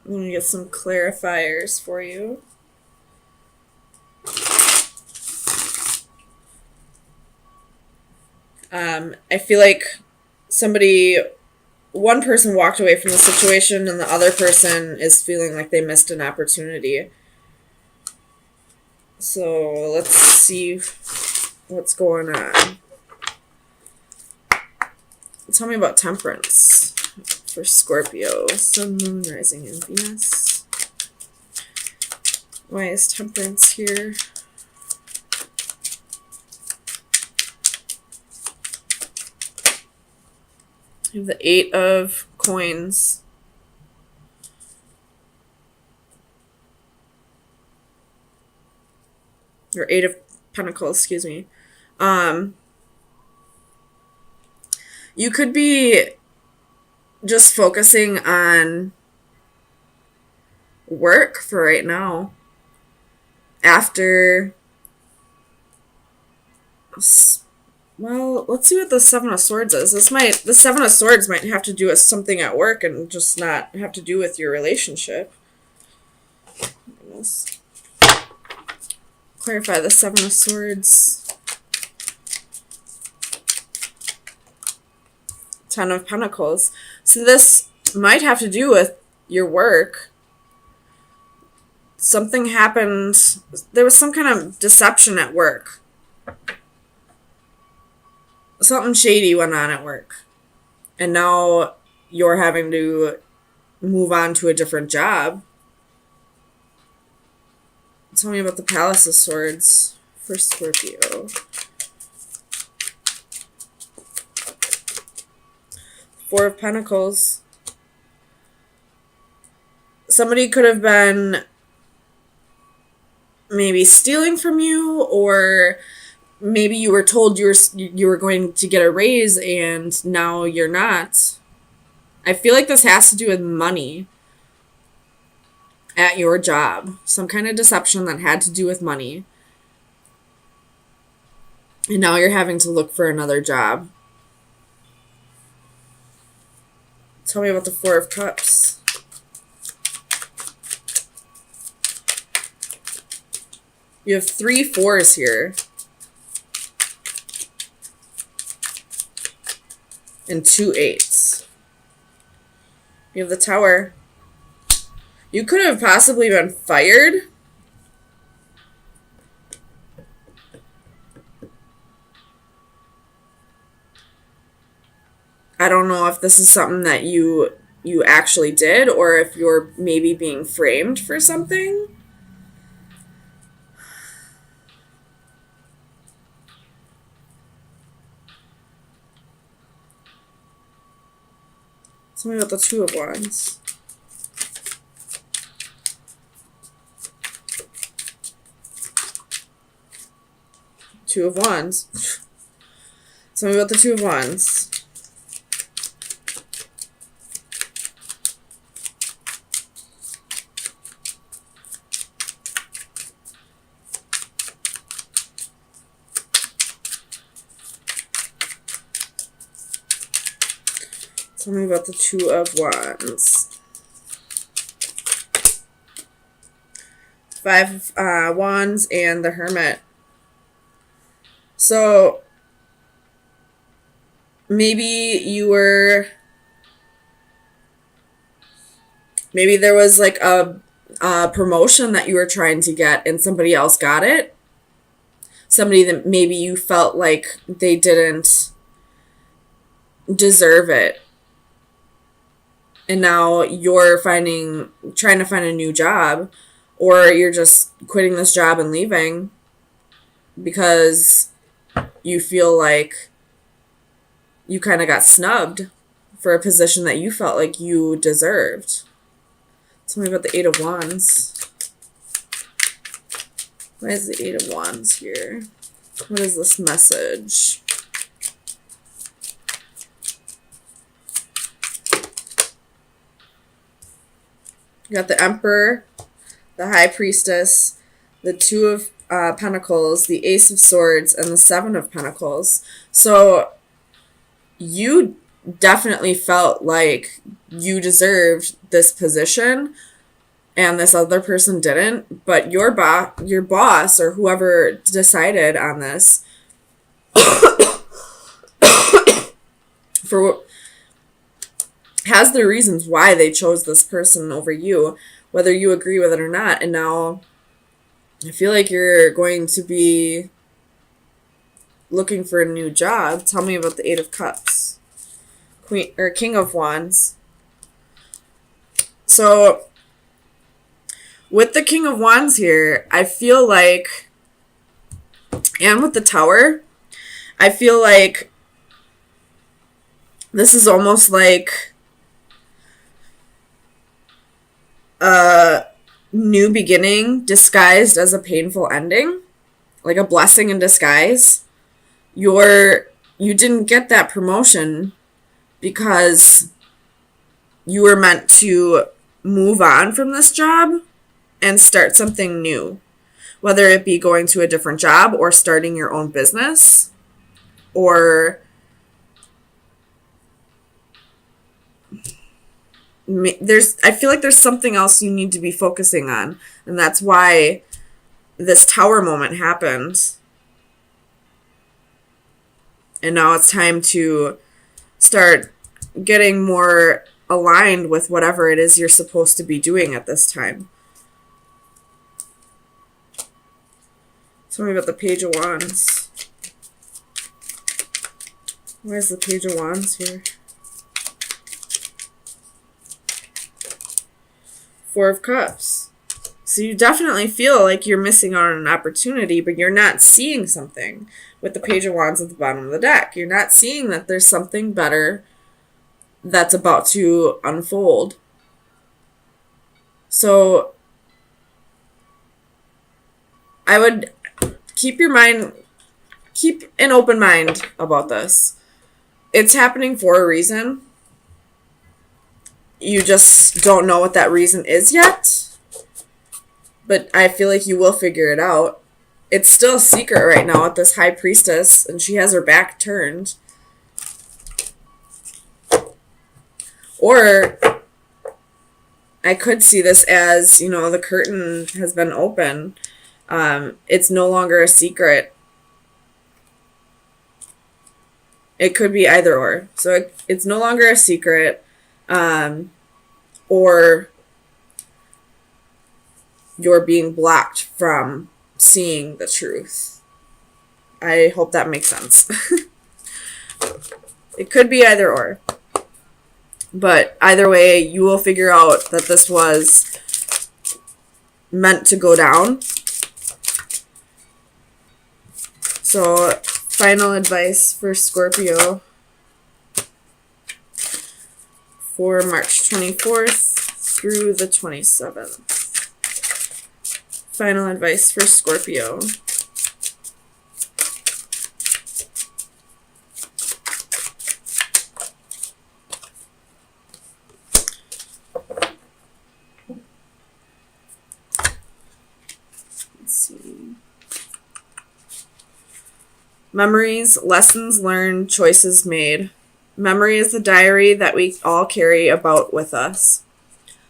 I'm going to get some clarifiers for you. I feel like one person walked away from the situation and the other person is feeling like they missed an opportunity. So let's see what's going on. Tell me about temperance for Scorpio. Sun, Moon, Rising, and Venus. Why is temperance here? You have the 8 of Coins. Or 8 of Pentacles, excuse me. You could be just focusing on work for right now. After, well, let's see what the 7 of Swords is. The 7 of Swords might have to do with something at work and just not have to do with your relationship. Goodness. Clarify the 7 of Swords. 10 of Pentacles. So this might have to do with your work. Something happened. There was some kind of deception at work. Something shady went on at work. And now you're having to move on to a different job. Tell me about the Palace of Swords for Scorpio. 4 of Pentacles. Somebody could have been maybe stealing from you, or maybe you were told you were going to get a raise and now you're not. I feel like this has to do with money at your job. Some kind of deception that had to do with money. And now you're having to look for another job. Tell me about the 4 of Cups. You have 3 4s here. And 2 8s. You have the Tower. You could have possibly been fired. I don't know if this is something that you actually did, or if you're maybe being framed for something. Tell me about the 2 of Wands. Two of Wands. Tell me about the 2 of Wands. Tell me about the 2 of Wands. 5 of Wands and the Hermit. So maybe there was like a promotion that you were trying to get and somebody else got it. Somebody that maybe you felt like they didn't deserve it. And now you're trying to find a new job, or you're just quitting this job and leaving because you feel like you kind of got snubbed for a position that you felt like you deserved. Tell me about the 8 of Wands. Why is the 8 of Wands here? What is this message? You got the Emperor, the High Priestess, the 2 of Pentacles, the Ace of Swords, and the 7 of Pentacles. So you definitely felt like you deserved this position, and this other person didn't, but your boss or whoever decided on this for has their reasons why they chose this person over you, whether you agree with it or not. And now I feel like you're going to be looking for a new job. Tell me about the Eight of Cups. Queen or King of Wands. So with the King of Wands here, I feel like, and with the Tower, I feel like this is almost like a new beginning disguised as a painful ending, like a blessing in disguise. You didn't get that promotion because you were meant to move on from this job and start something new, whether it be going to a different job or starting your own business, or I feel like there's something else you need to be focusing on, and that's why this Tower moment happened. And now it's time to start getting more aligned with whatever it is you're supposed to be doing at this time. Tell me about the Page of Wands. Why is the Page of Wands here? Four of Cups. So you definitely feel like you're missing out on an opportunity, but you're not seeing something. With the Page of Wands at the bottom of the deck, you're not seeing that there's something better that's about to unfold. So I would keep an open mind about this. It's happening for a reason. You just don't know what that reason is yet. But I feel like you will figure it out. It's still a secret right now with this High Priestess, and she has her back turned. Or I could see this as, the curtain has been open. It's no longer a secret. It could be either or. So it's no longer a secret. Or you're being blocked from seeing the truth. I hope that makes sense. It could be either or. But either way, you will figure out that this was meant to go down. So, final advice for Scorpio for March 24th through the 27th. Final advice for Scorpio. Let's see. Memories, lessons learned, choices made. Memory is the diary that we all carry about with us.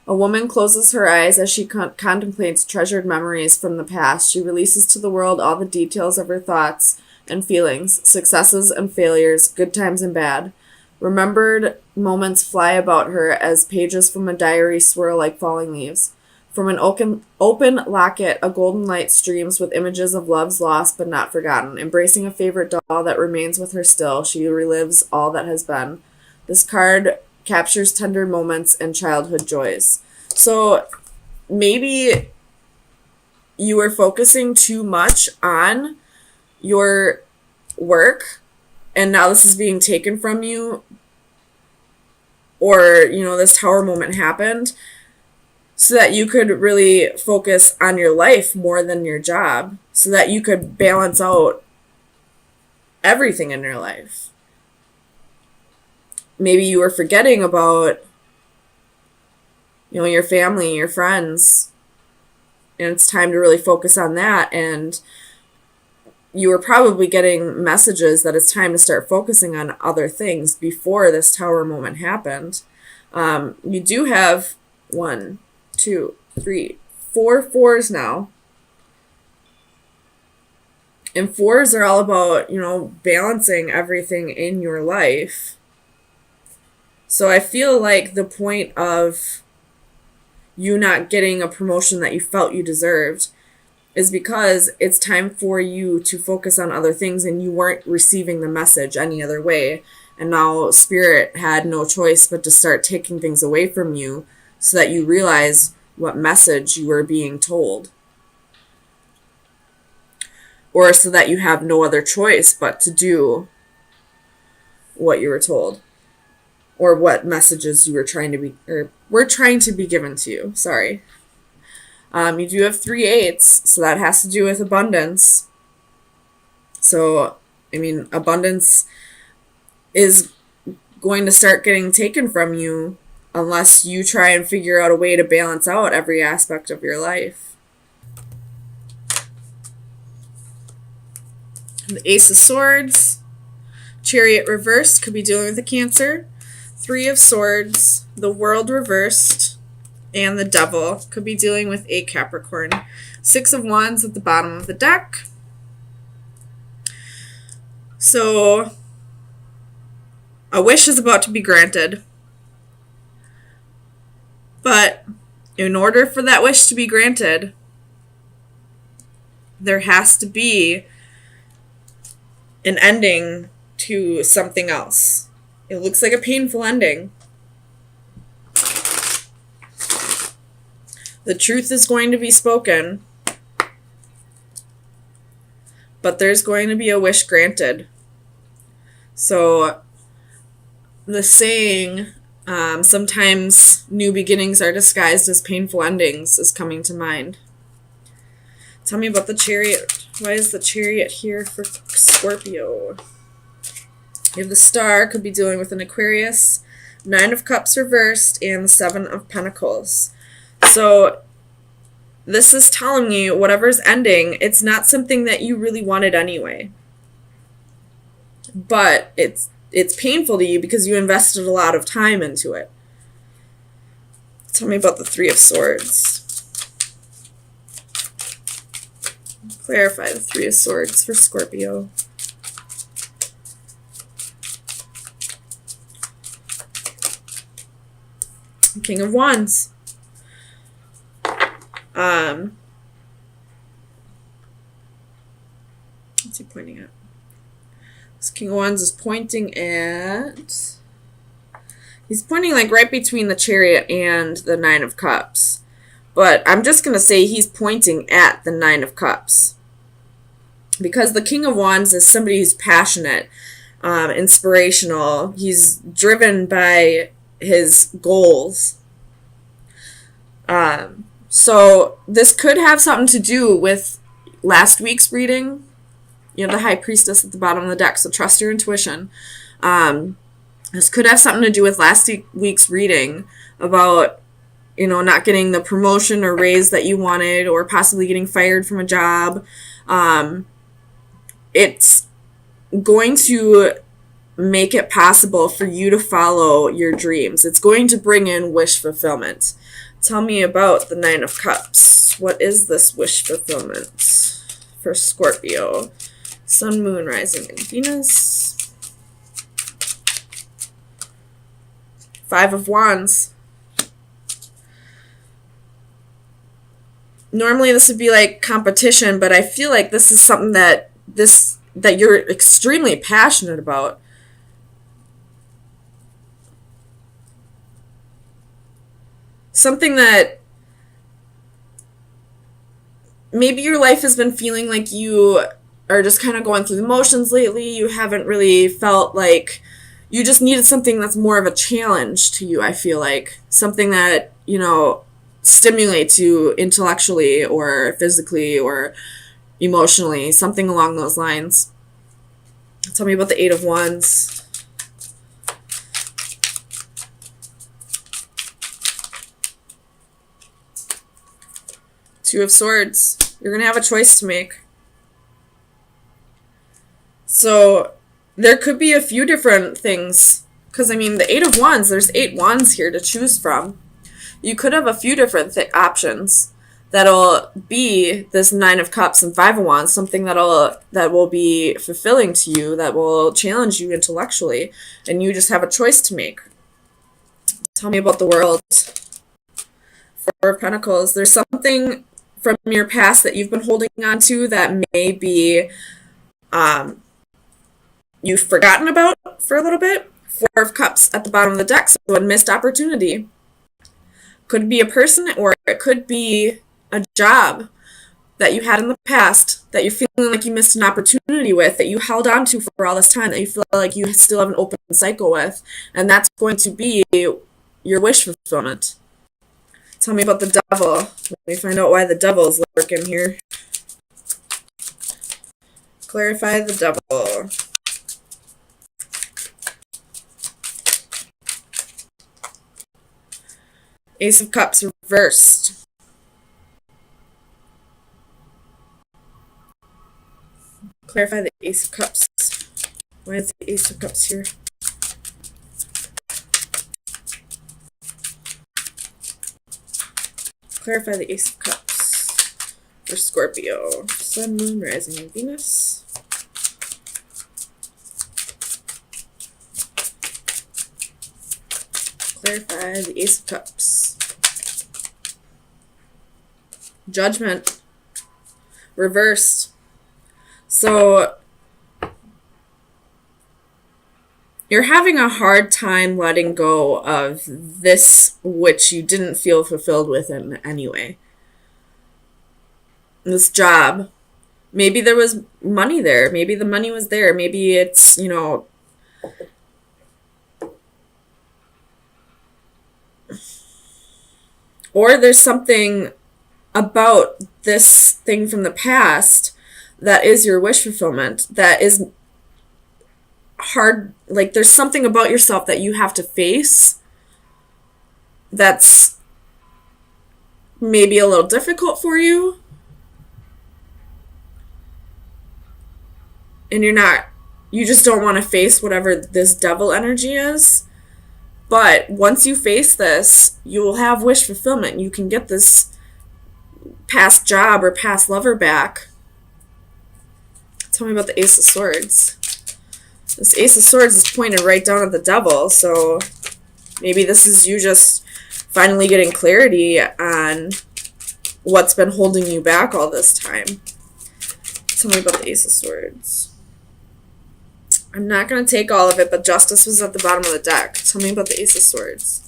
A woman closes her eyes as she contemplates treasured memories from the past. She releases to the world all the details of her thoughts and feelings, successes and failures, good times and bad. Remembered moments fly about her as pages from a diary swirl like falling leaves. From an open locket, a golden light streams with images of loves lost but not forgotten. Embracing a favorite doll that remains with her still, she relives all that has been. This card captures tender moments and childhood joys. So maybe you were focusing too much on your work and now this is being taken from you, or this Tower moment happened so that you could really focus on your life more than your job, so that you could balance out everything in your life. Maybe you were forgetting about, your family, your friends, and it's time to really focus on that. And you were probably getting messages that it's time to start focusing on other things before this Tower moment happened. You do have 1, 2, three, four fours now. And fours are all about, balancing everything in your life. So I feel like the point of you not getting a promotion that you felt you deserved is because it's time for you to focus on other things and you weren't receiving the message any other way. And now Spirit had no choice but to start taking things away from you so that you realize what message you were being told. Or so that you have no other choice but to do what you were told. Or what messages you were were trying to be given to you. Sorry. You do have 3 8s, so that has to do with abundance. So, abundance is going to start getting taken from you unless you try and figure out a way to balance out every aspect of your life. The Ace of Swords, Chariot reversed, could be dealing with a Cancer. 3 of Swords, the World reversed, and the Devil could be dealing with a Capricorn. 6 of Wands at the bottom of the deck. So, a wish is about to be granted. But in order for that wish to be granted, there has to be an ending to something else. It looks like a painful ending. The truth is going to be spoken, but there's going to be a wish granted. So the saying, sometimes new beginnings are disguised as painful endings, is coming to mind. Tell me about the Chariot. Why is the Chariot here for Scorpio? You have the Star, could be dealing with an Aquarius. 9 of Cups reversed, and the 7 of Pentacles. So this is telling me whatever's ending, it's not something that you really wanted anyway. But it's painful to you because you invested a lot of time into it. Tell me about the 3 of Swords. Clarify the 3 of Swords for Scorpio. King of Wands. What's he pointing at? This King of Wands is pointing at... He's pointing like right between the Chariot and the 9 of Cups. But I'm just going to say he's pointing at the 9 of Cups. Because the King of Wands is somebody who's passionate, inspirational. He's driven by his goals. So this could have something to do with last week's reading. You have the High Priestess at the bottom of the deck, so trust your intuition. This could have something to do with last week's reading about, not getting the promotion or raise that you wanted, or possibly getting fired from a job. It's going to make it possible for you to follow your dreams. It's going to bring in wish fulfillment. Tell me about the 9 of Cups. What is this wish fulfillment for Scorpio? Sun, Moon, Rising, and Venus. 5 of Wands. Normally this would be like competition, but I feel like this is something that you're extremely passionate about. Something that maybe your life has been feeling like you are just kind of going through the motions lately. You haven't really felt like you just needed something that's more of a challenge to you, I feel like. Something that, stimulates you intellectually or physically or emotionally. Something along those lines. Tell me about the 8 of Wands. Two of Swords. You're going to have a choice to make. So there could be a few different things. Because, the 8 of Wands, there's 8 wands here to choose from. You could have a few different options that'll be this Nine of Cups and Five of Wands, something that will be fulfilling to you, that will challenge you intellectually, and you just have a choice to make. Tell me about the World. Four of Pentacles. There's something from your past that you've been holding on to that may be you've forgotten about for a little bit. Four of Cups at the bottom of the deck, so a missed opportunity. Could be a person, or it could be a job that you had in the past that you're feeling like you missed an opportunity with, that you held on to for all this time, that you feel like you still have an open cycle with, and that's going to be your wish fulfillment. Tell me about the Devil. Let me find out why the Devil is lurking here. Clarify the Devil. Ace of Cups reversed. Clarify the Ace of Cups. Why is the Ace of Cups here? Clarify the Ace of Cups for Scorpio. Sun, Moon, Rising, and Venus. Clarify the Ace of Cups. Judgment. Reversed. So you're having a hard time letting go of this which you didn't feel fulfilled with in any way. This job. Maybe there was money there. Maybe the money was there. Maybe it's, or there's something about this thing from the past that is your wish fulfillment, that is hard. Like, there's something about yourself that you have to face that's maybe a little difficult for you. And you just don't want to face whatever this Devil energy is. But once you face this, you will have wish fulfillment. You can get this past job or past lover back. Tell me about the Ace of Swords. This Ace of Swords is pointed right down at the Devil, so maybe this is you just finally getting clarity on what's been holding you back all this time. Tell me about the Ace of Swords. I'm not going to take all of it, but Justice was at the bottom of the deck. Tell me about the Ace of Swords.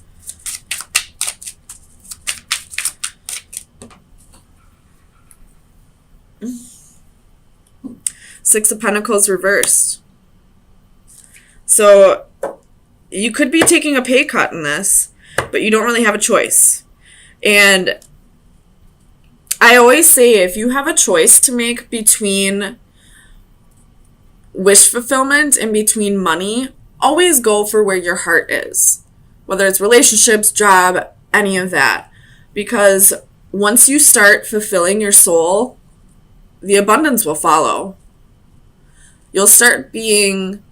Six of Pentacles reversed. So you could be taking a pay cut in this, but you don't really have a choice. And I always say, if you have a choice to make between wish fulfillment and between money, always go for where your heart is. Whether it's relationships, job, any of that. Because once you start fulfilling your soul, the abundance will follow. You'll start being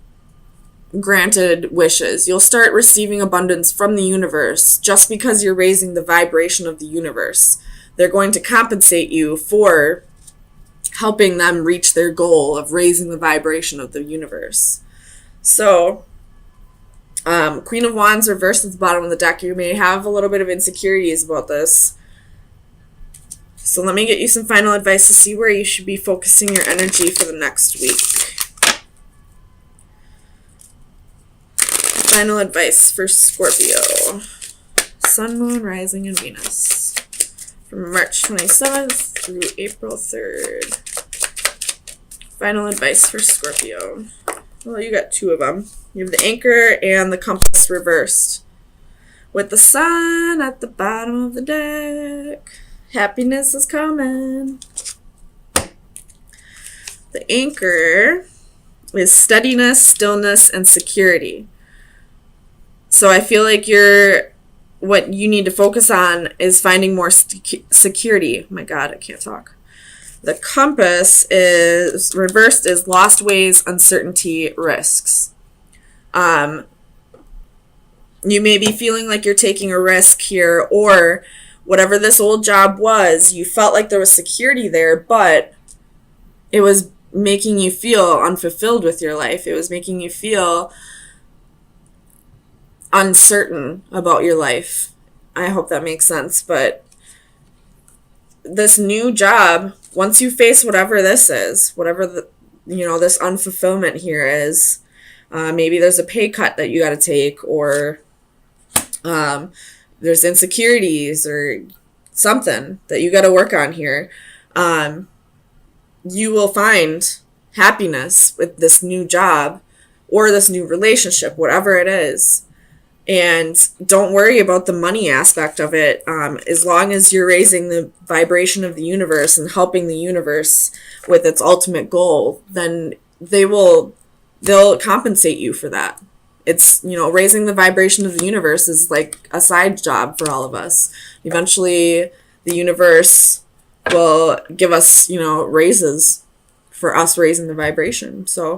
granted wishes. You'll start receiving abundance from the universe just because you're raising the vibration of the universe. They're going to compensate you for helping them reach their goal of raising the vibration of the universe. So, Queen of Wands reversed at the bottom of the deck. You may have a little bit of insecurities about this. So let me get you some final advice to see where you should be focusing your energy for the next week. Final advice for Scorpio. Sun, Moon, Rising, and Venus. From March 27th through April 3rd. Final advice for Scorpio. Well, you got two of them. You have the Anchor and the Compass reversed. With the Sun at the bottom of the deck. Happiness is coming. The Anchor is steadiness, stillness, and security. So I feel like what you need to focus on is finding more security. Oh my God, I can't talk. The Compass is reversed is lost ways, uncertainty, risks. You may be feeling like you're taking a risk here, or whatever this old job was, you felt like there was security there, but it was making you feel unfulfilled with your life. It was making you feel uncertain about your life. I hope that makes sense. But this new job, once you face whatever this is, whatever this unfulfillment here is, maybe there's a pay cut that you got to take, or there's insecurities or something that you got to work on here. You will find happiness with this new job or this new relationship, whatever it is. And don't worry about the money aspect of it. As long as you're raising the vibration of the universe and helping the universe with its ultimate goal, then they'll compensate you for that. It's, raising the vibration of the universe is like a side job for all of us. Eventually, the universe will give us, raises for us raising the vibration. So